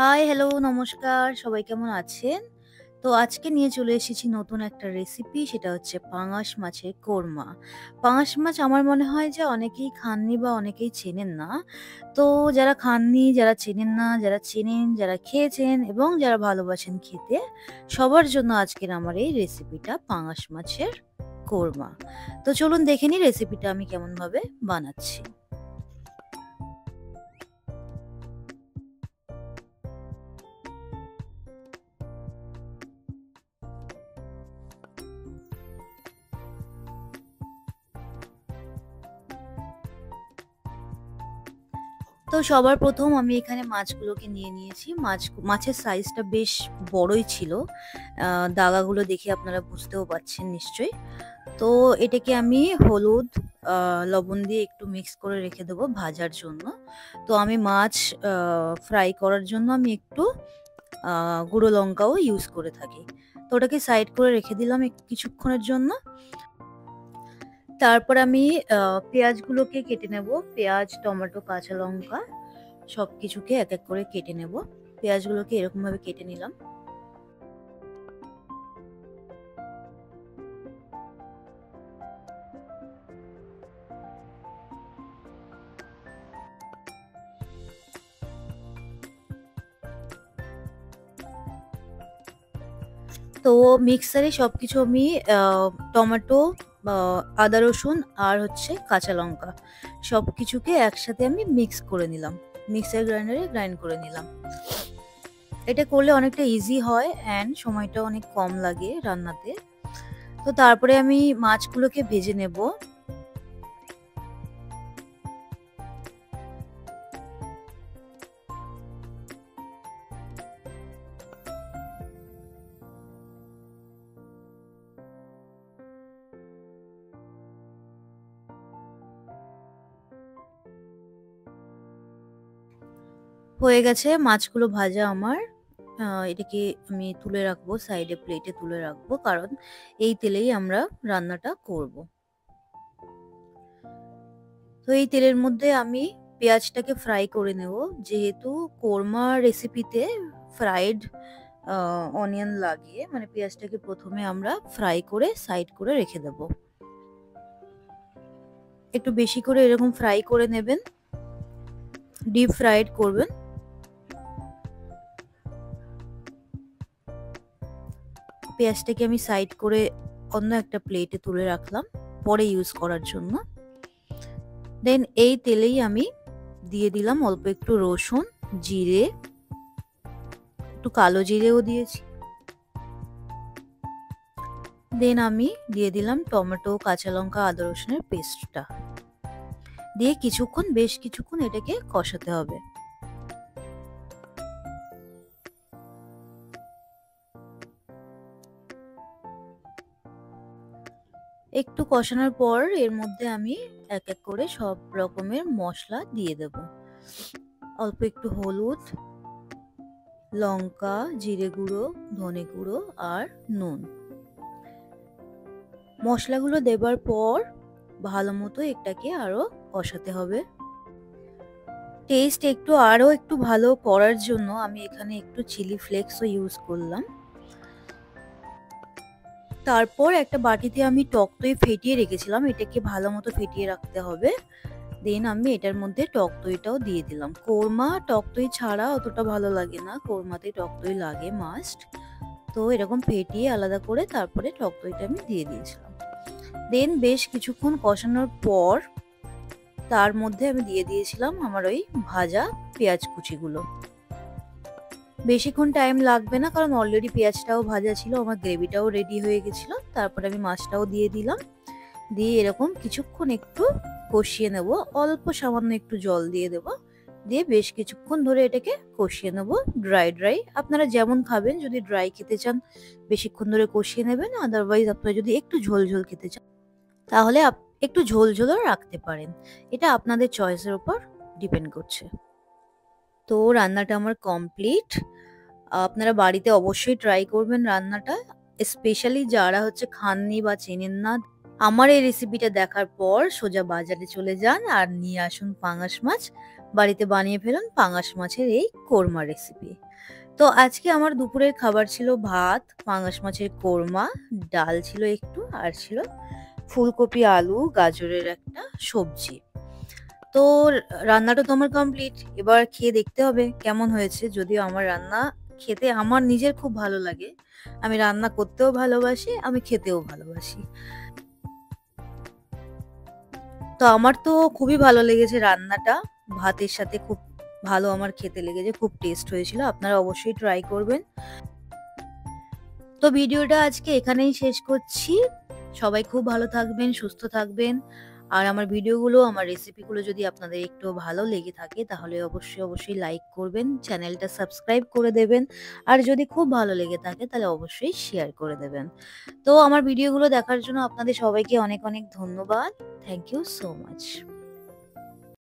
High, hello, নমস্কার। সবাই কেমন আছেন? তো আজকে নিয়ে চলে এসেছি নতুন একটা রেসিপি, সেটা হচ্ছে পাঙাশ মাছের কোরমা। পাঙাশ মাছ আমার মনে হয় যে অনেকেই খাননি বা অনেকেই চেনেন না। তো যারা খাননি, যারা চেনেন না, যারা চেনেন, যারা খেয়েছেন এবং যারা ভালোবাসেন খেতে, সবার জন্য আজকের আমার এই রেসিপিটা পাঙাশ মাছের কোরমা। তো চলুন দেখে নিই রেসিপিটা আমি কেমনভাবে বানাচ্ছি। তো সবার ১ম আমি এখানে মাছগুলোকে নিয়ে নিয়েছি। মাছের সাইজটা বেশ বড়ই ছিল। আ দাগাগুলো দেখে আপনারা বুঝতেও পারছেন নিশ্চয়ই। তো এটাকে আমি হলুদ, আ লবণ দিয়ে একটু মিক্স করে রেখে দেবো ভাজার জন্য। তো আমি মাছ আ ফ্রাই করার জন্য আমি একটু আ গুঁড়ো লঙ্কাও ইউজ করে থাকি। তো ওটাকে সাইড করে রেখে দিলাম কিছুক্ষণের জন্য। তারপর আমি আ পেঁয়াজগুলোকে কেটে নেব। পেঁয়াজ, টমেটো, কাঁচা লঙ্কা সবকিছুকে এক, এক করে কেটে নেব। পেঁয়াজগুলোকে এরকমভাবে কেটে নিলাম। তো মিক্সারে সবকিছু আমি আ টমেটো, আ আদা রসুন আর হচ্ছে কাঁচা লঙ্কা সবকিছুকে একসাথে আমি মিক্স করে নিলাম। মিক্সার গ্রাইন্ডারে গ্রাইন্ড করে নিলাম। এটা করলে অনেকটা ইজি হয় অ্যান্ড সময়টা অনেক কম লাগে রান্নাতে। তো তারপরে আমি মাছগুলোকে ভেজে নেব। হয়ে গেছে মাছগুলো ভাজা আমার। এটাকে আমি তুলে রাখবো, সাইডে প্লেটে তুলে রাখবো। কারণ এই তেলেই আমরা রান্নাটা করব। তো এই তেলের মধ্যে আমি পেঁয়াজটাকে ফ্রাই করে নেব। যেহেতু কোরমা রেসিপিতে ফ্রাইড আ অনিয়ন লাগে, মানে পেঁয়াজটাকে ১ম এ আমরা ফ্রাই করে সাইড করে রেখে দেব। একটু বেশি করে এরকম ফ্রাই করে নেবেন। ডিপ ফ্রাইড করবেন। পেঁয়াজটাকে আমি সাইড করে অন্য একটা প্লেটে তুলে রাখলাম, পরে ইউজ করার জন্য। দেন এই তেলেই আমি দিয়ে দিলাম অল্প একটু রসুন, জিরে, একটু কালো জিরেও দিয়েছি। দেন আমি দিয়ে দিলাম টমেটো, কাঁচা লঙ্কা, আদা রসুনের পেস্টটা। দিয়ে বেশ কিছুক্ষণ এটাকে কষাতে হবে। একটু কষানোর পর এর মধ্যে আমি এক, এক করে সব রকমের মসলা দিয়ে দেব। অল্প একটু হলুদ, লঙ্কা, জিরে গুঁড়ো, ধনে গুঁড়ো আর নুন। মসলাগুলো দেবার পর ভালোমতো এটাকে আরো কষাতে হবে। টেস্ট আরো একটু ভালো করার জন্য আমি এখানে একটু চিলি ফ্লেক্সও ইউজ করলাম। তারপর একটা বাটিতে আমি টক দই ফেটিয়ে রেখেছিলাম। এটাকে ভালোমতো ফেটিয়ে রাখতে হবে। দেন আমি এটার মধ্যে টক দইটাও দিয়ে দিলাম। কোরমা টক দই ছাড়া অতটা ভালো লাগে না। কোরমাতে টক দই লাগে মাস্ট। তো এরকম ফেটিয়ে আলাদা করে তারপরে টক দইটা আমি দিয়ে দিয়েছিলাম। দেন বেশ কিছুক্ষণ কষানোর পর তার মধ্যে আমি দিয়ে দিয়েছিলাম আমার ওই ভাজা পেঁয়াজ কুচিগুলো। বেশিক্ষণ টাইম লাগবে না, কারণ অলরেডি পেঁয়াজটাও ভাজা ছিল, আমার গ্রেভিটাও রেডি হয়ে গেছিল। তারপরে আমি মাছটাও দিয়ে দিলাম। দিয়ে এরকম কিছুক্ষণ একটু কষিয়ে নেব। অল্প সামান্য একটু জল দিয়ে দেব। দিয়ে বেশ কিছুক্ষণ ধরে এটাকে কষিয়ে নেব ড্রাই। আপনারা যেমন খাবেন, যদি ড্রাই খেতে চান বেশিক্ষণ ধরে কষিয়ে নেবেন। আদারওয়াইজ আপনারা যদি একটু ঝোল খেতে চান তাহলে একটু ঝোলও রাখতে পারেন। এটা আপনাদের চয়েসের উপর ডিপেন্ড করছে। তো রান্নাটা আমার কমপ্লিট। আপনারা বাড়িতে অবশ্যই ট্রাই করবেন রান্নাটা। স্পেশালি যারা হচ্ছে খাননি বা চেনেন না। আমার এই রেসিপিটা দেখার পর সোজা বাজারে চলে যান আর নিয়ে আসুন পাঙাশ মাছ। বাড়িতে বানিয়ে ফেলুন পাঙাশ মাছের এই কোরমা রেসিপি। তো আজকে আমার দুপুরের খাবার ছিল ভাত, পাঙাশ মাছের কোরমা, ডাল ছিল একটু আর ছিল ফুলকপি, আলু, গাজরের একটা সবজি। তো রান্নাটা তো আমার কমপ্লিট। এবার খেয়ে দেখতে হবে কেমন হয়েছে। যদিও আমার রান্না খেতে আমার নিজের খুব ভালো লাগে। আমি রান্না করতেও ভালোবাসি, আমি খেতেও ভালোবাসি। তো আমার তো খুবই ভালো লেগেছে রান্নাটা। ভাতের সাথে খুব ভালো আমার খেতে লেগেছে। খুব টেস্ট হয়েছিল। আপনারা অবশ্যই ট্রাই করবেন। তো ভিডিওটা আজকে এখানেই শেষ করছি। সবাই খুব ভালো থাকবেন, সুস্থ থাকবেন। আর আমার ভিডিওগুলো, আমার রেসিপিগুলো যদি আপনাদের একটু ভালো লেগে থাকে তাহলে অবশ্যই লাইক করবেন, চ্যানেলটা সাবস্ক্রাইব করে দেবেন। আর যদি খুব ভালো লেগে থাকে তাহলে অবশ্যই শেয়ার করে দেবেন। তো আমার ভিডিওগুলো দেখার জন্য আপনাদের সবাইকে অনেক ধন্যবাদ। Thank you so much.